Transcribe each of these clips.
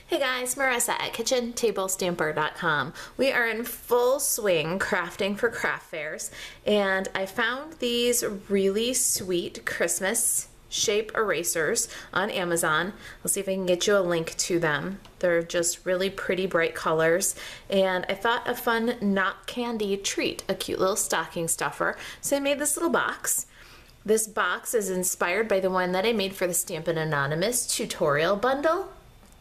Hey guys, Marissa at kitchentablestamper.com. We are in full swing crafting for craft fairs, and I found these really sweet Christmas shape erasers on Amazon. I'll see if I can get you a link to them. They're just really pretty bright colors, and I thought a fun not candy treat, a cute little stocking stuffer. So I made this little box. This box is inspired by the one that I made for the Stampin' Anonymous tutorial bundle.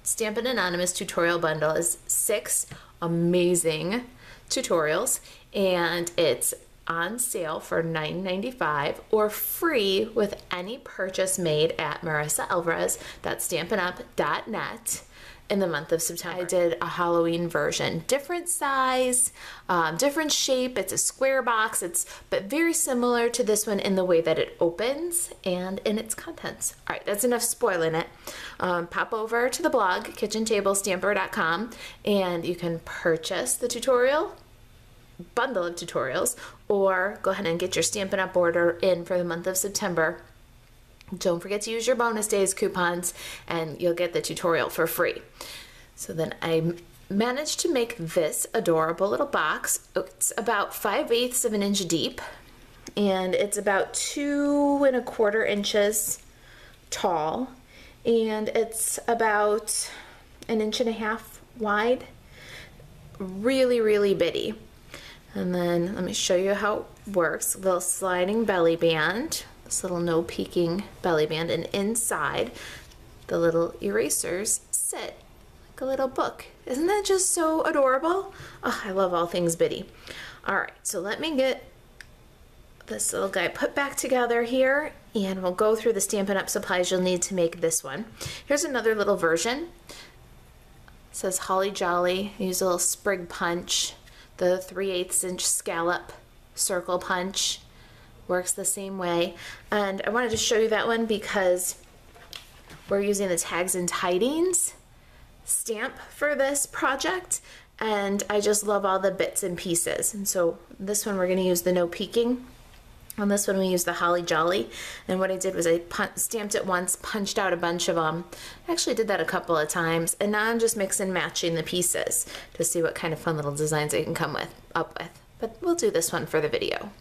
Stampin' Anonymous tutorial bundle is 6 amazing tutorials, and it's on sale for $9.95 or free with any purchase made at Marisa Alvarez, that's stampinup.net, in the month of September. I did a Halloween version, different size, different shape. It's a square box, but very similar to this one in the way that it opens and in its contents. All right, that's enough spoiling it. Pop over to the blog, kitchentablestamper.com, and you can purchase the tutorial bundle of tutorials, or go ahead and get your Stampin' Up order in for the month of September. Don't forget to use your bonus days coupons and you'll get the tutorial for free. So then I managed to make this adorable little box. It's about 5/8 of an inch deep, and it's about 2 1/4 inches tall, and it's about 1.5 inches wide. Really, really bitty. And then let me show you how it works. A little sliding belly band. This little no peeking belly band, and inside the little erasers sit like a little book. Isn't that just so adorable? Oh, I love all things bitty. All right, so let me get this little guy put back together here, and we'll go through the Stampin' Up supplies you'll need to make this one. Here's another little version. It says Holly Jolly. Use a little sprig punch. The 3/8 inch scallop circle punch works the same way, and I wanted to show you that one because we're using the Tags and Tidings stamp for this project, and I just love all the bits and pieces. And so this one we're going to use the no peeking. On this one we use the Holly Jolly, and what I did was I stamped it once, punched out a bunch of them. I actually did that a couple of times, and now I'm just mixing and matching the pieces to see what kind of fun little designs I can come up with. But we'll do this one for the video.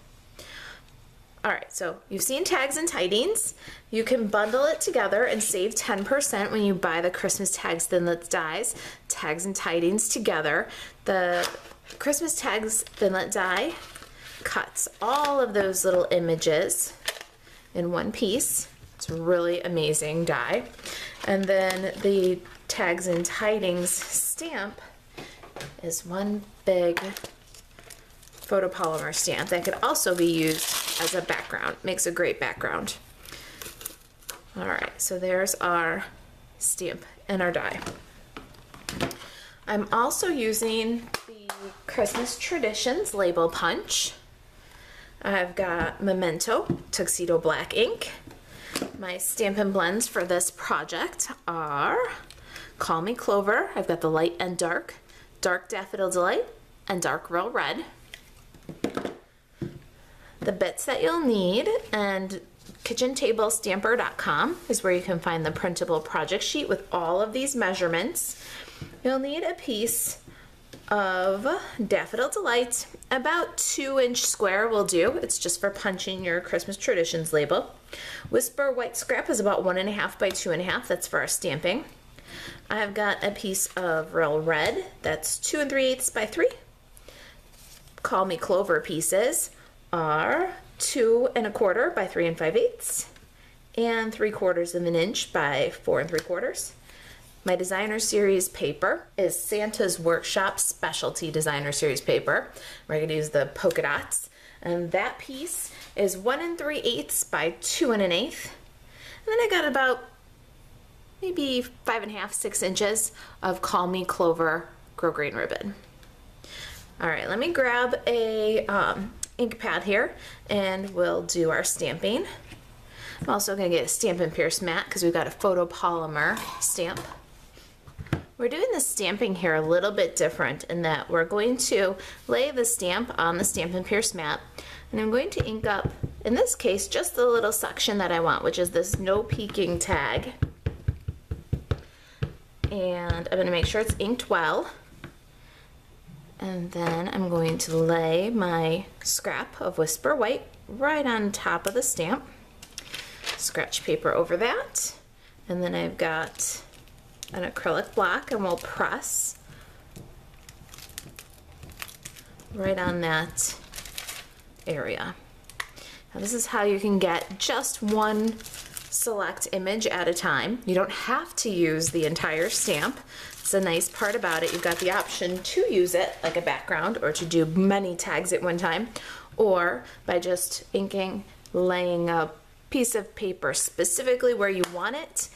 Alright, so you've seen Tags and Tidings. You can bundle it together and save 10% when you buy the Christmas Tags Thinlits dies. Tags and Tidings together. The Christmas Tags Thinlit die cuts all of those little images in one piece. It's a really amazing die. And then the Tags and Tidings stamp is one big photopolymer stamp that could also be used as a background. Makes a great background. All right, so there's our stamp and our die. I'm also using the Christmas Traditions label punch. I've got Memento Tuxedo Black ink. My Stampin' Blends for this project are Call Me Clover. I've got the light and dark, Dark Daffodil Delight, and Dark Real Red. The bits that you'll need, and kitchentablestamper.com is where you can find the printable project sheet with all of these measurements. You'll need a piece of Daffodil Delight, about 2-inch square will do. It's just for punching your Christmas Traditions label. Whisper White Scrap is about 1.5 by 2.5. That's for our stamping. I've got a piece of Real Red. That's 2 3/8 by 3. Call Me Clover pieces are 2 1/4 by 3 5/8 and 3/4 of an inch by 4 3/4. My Designer Series paper is Santa's Workshop Specialty Designer Series paper. We're going to use the polka dots, and that piece is 1 3/8 by 2 1/8. And then I got about maybe 5.5 6 inches of Call Me Clover grosgrain ribbon. All right, let me grab a ink pad here, and we'll do our stamping. I'm also going to get a Stampin' Pierce mat because we've got a photopolymer stamp. We're doing the stamping here a little bit different in that we're going to lay the stamp on the Stampin' Pierce mat, and I'm going to ink up, in this case, just the little section that I want, which is this no peeking tag. And I'm gonna make sure it's inked well. And then I'm going to lay my scrap of Whisper White right on top of the stamp. Scratch paper over that. And then I've got an acrylic block, and we'll press right on that area. Now this is how you can get just one select image at a time. You don't have to use the entire stamp. It's a nice part about it. You've got the option to use it like a background or to do many tags at one time, or by just inking, laying a piece of paper specifically where you want it,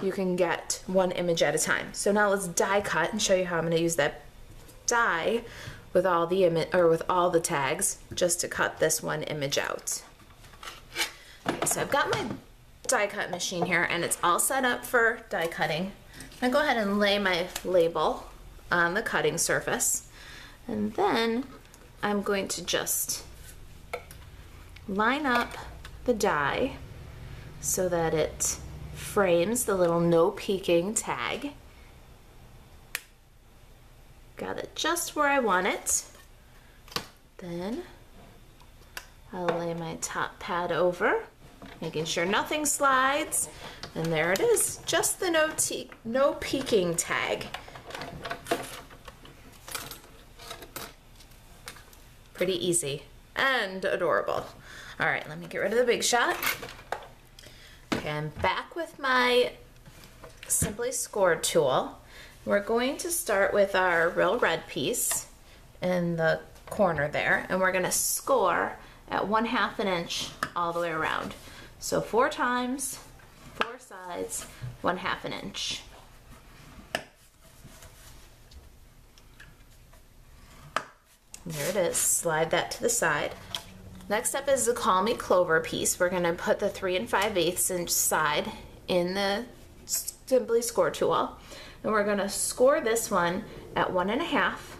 you can get one image at a time. So now let's die cut and show you how I'm going to use that die with all the tags just to cut this one image out. Okay, so I've got my die cut machine here and it's all set up for die cutting. I'm gonna go ahead and lay my label on the cutting surface, and then I'm going to just line up the die so that it frames the little no peeking tag. Got it just where I want it. Then I'll lay my top pad over, making sure nothing slides. And there it is, just the no peeking tag. Pretty easy and adorable. All right, let me get rid of the big shot. Okay, I'm back with my Simply Scored tool. We're going to start with our real red piece in the corner there, and we're gonna score at 1/2 inch all the way around. So 4 times, 4 sides, 1/2 inch. There it is, slide that to the side. Next up is the Call Me Clover piece. We're gonna put the 3 5/8 inch side in the Simply Score tool. And we're gonna score this one at 1 1/2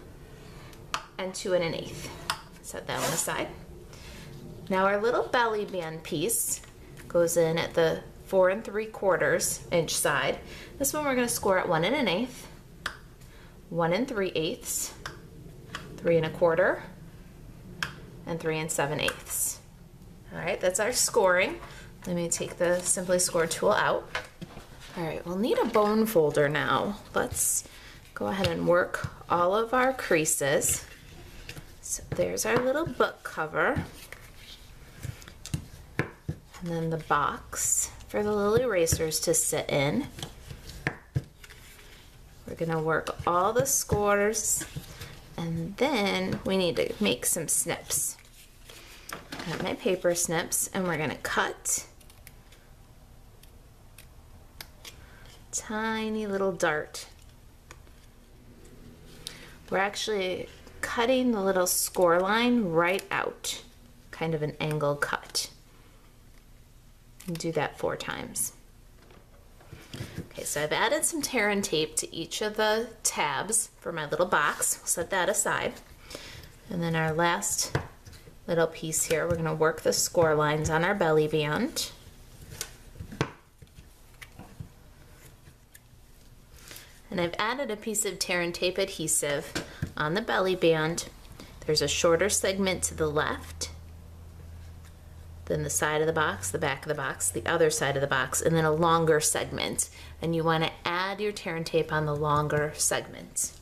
and 2 1/8. Set that on the side. Now our little belly band piece goes in at the 4 3/4 inch side. This one we're gonna score at 1 1/8, 1 3/8, 3 1/4, and 3 7/8. All right, that's our scoring. Let me take the Simply Score tool out. All right, we'll need a bone folder now. Let's go ahead and work all of our creases. So there's our little book cover. And then the box for the little erasers to sit in. We're gonna work all the scores, and then we need to make some snips. Got my paper snips, and we're gonna cut tiny little dart. We're actually cutting the little score line right out, kind of an angle cut. And do that 4 times. Okay, so I've added some tear and tape to each of the tabs for my little box. We'll set that aside. And then our last little piece here, we're gonna work the score lines on our belly band. And I've added a piece of tear and tape adhesive on the belly band. There's a shorter segment to the left, then the side of the box, the back of the box, the other side of the box, and then a longer segment. And you want to add your tear and tape on the longer segment.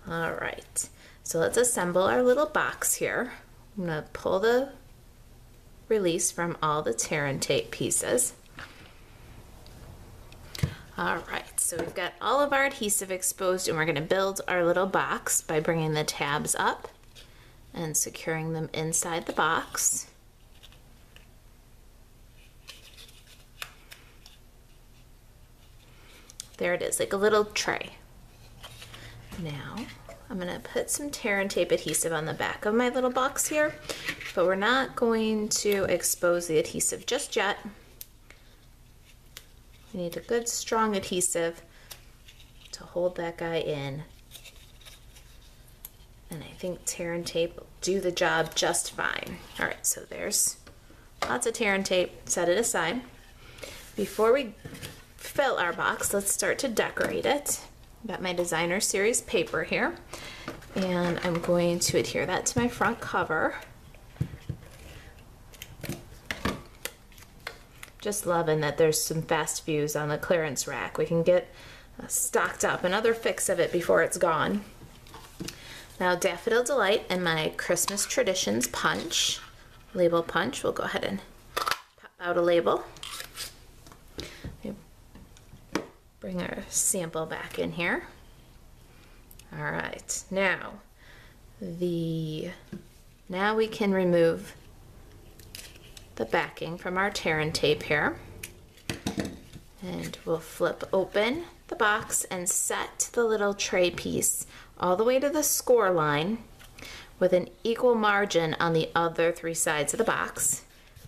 All right, so let's assemble our little box here. I'm going to pull the release from all the tear and tape pieces. All right, so we've got all of our adhesive exposed, and we're going to build our little box by bringing the tabs up and securing them inside the box. There it is, like a little tray. Now, I'm gonna put some tear and tape adhesive on the back of my little box here, but we're not going to expose the adhesive just yet. We need a good strong adhesive to hold that guy in. And I think tear and tape will do the job just fine. All right, so there's lots of tear and tape, set it aside. Before we fill our box, let's start to decorate it. I've got my designer series paper here, and I'm going to adhere that to my front cover. Just loving that there's some fast views on the clearance rack. We can get stocked up, another fix of it before it's gone. Now Daffodil Delight and my Christmas Traditions punch, label punch, we'll go ahead and pop out a label. Bring our sample back in here. All right, now we can remove the backing from our tear and tape here. And we'll flip open the box and set the little tray piece all the way to the score line with an equal margin on the other 3 sides of the box.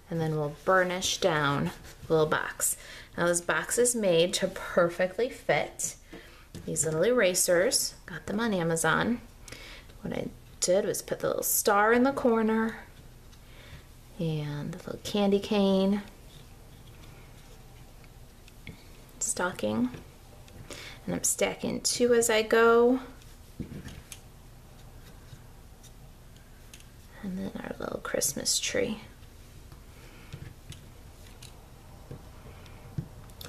And then we'll burnish down the little box. Now this box is made to perfectly fit these little erasers. Got them on Amazon. What I did was put the little star in the corner and the little candy cane, stocking, and I'm stacking 2 as I go. And then our little Christmas tree.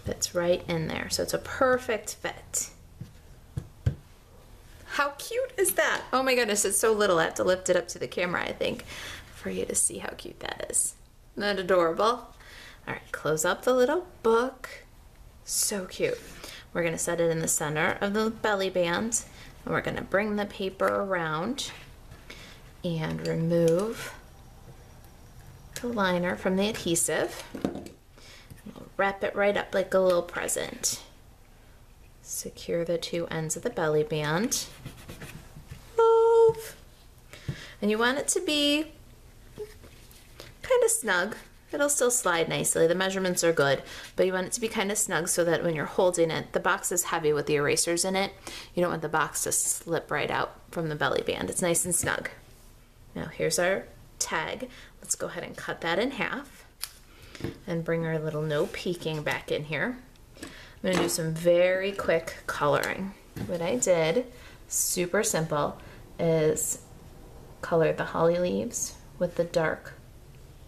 Fits right in there, so it's a perfect fit. How cute is that? Oh my goodness, it's so little. I have to lift it up to the camera, I think, for you to see how cute that is. Isn't that adorable? All right, close up the little book. So cute. We're gonna set it in the center of the belly band, and we're gonna bring the paper around and remove the liner from the adhesive. We'll wrap it right up like a little present. Secure the 2 ends of the belly band. Love! And you want it to be kind of snug. It'll still slide nicely. The measurements are good, but you want it to be kind of snug so that when you're holding it, the box is heavy with the erasers in it. You don't want the box to slip right out from the belly band. It's nice and snug. Now here's our tag. Let's go ahead and cut that in half and bring our little no peeking back in here. I'm gonna do some very quick coloring. What I did, super simple, is color the holly leaves with the dark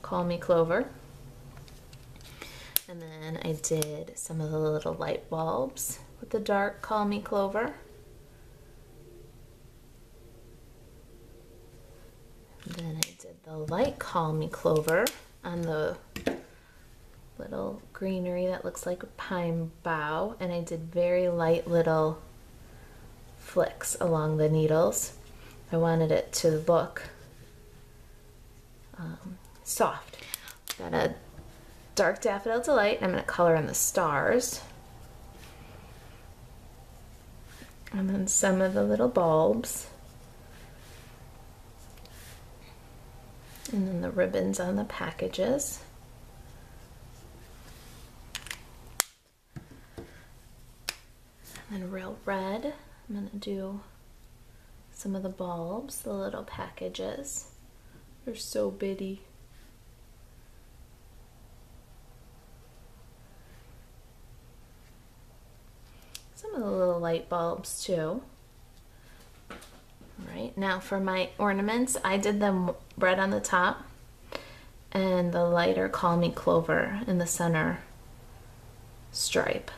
Call Me Clover. And then I did some of the little light bulbs with the dark Call Me Clover. And then I did the light Call Me Clover on the little greenery that looks like a pine bough, and I did very light little flicks along the needles. I wanted it to look soft. Got a dark Daffodil Delight. I'm going to color in the stars. And then some of the little bulbs. And then the ribbons on the packages. And then real red, I'm going to do some of the bulbs, the little packages. They're so bitty. Some of the little light bulbs too. All right, now for my ornaments, I did them red on the top and the lighter Call Me Clover in the center stripe.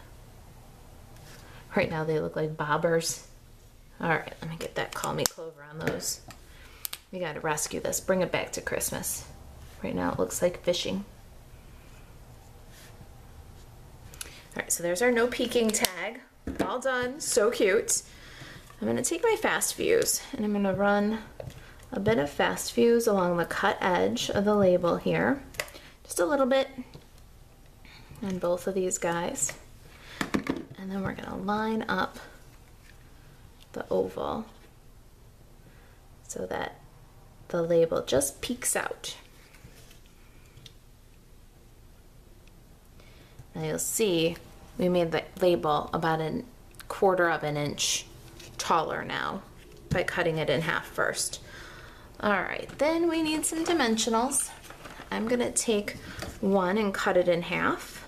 Right now they look like bobbers. All right, let me get that Call Me Clover on those. We gotta rescue this, bring it back to Christmas. Right now it looks like fishing. All right, so there's our no peeking tag. All done, so cute. I'm gonna take my fast fuse and I'm gonna run a bit of fast fuse along the cut edge of the label here. Just a little bit on both of these guys. And then we're gonna line up the oval so that the label just peeks out. Now you'll see we made the label about 1/4 of an inch taller now by cutting it in half first. All right, then we need some dimensionals. I'm gonna take one and cut it in half.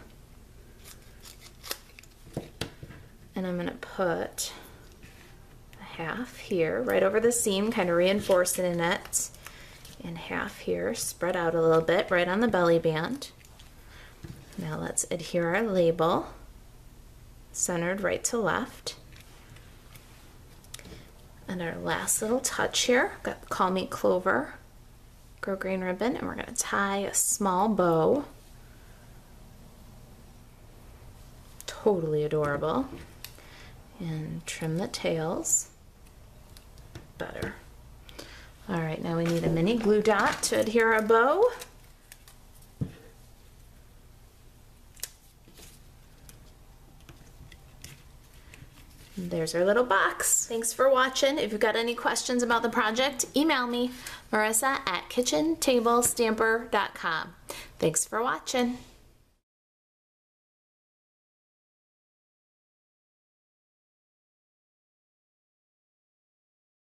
And I'm gonna put a half here, right over the seam, kind of reinforcing it. And half here, spread out a little bit, right on the belly band. Now let's adhere our label, centered right to left. And our last little touch here, got the Call Me Clover grosgrain ribbon, and we're gonna tie a small bow. Totally adorable. And trim the tails better. All right, now we need a mini glue dot to adhere our bow. There's our little box. Thanks for watching. If you've got any questions about the project, email me, Marisa at kitchentablestamper.com. Thanks for watching.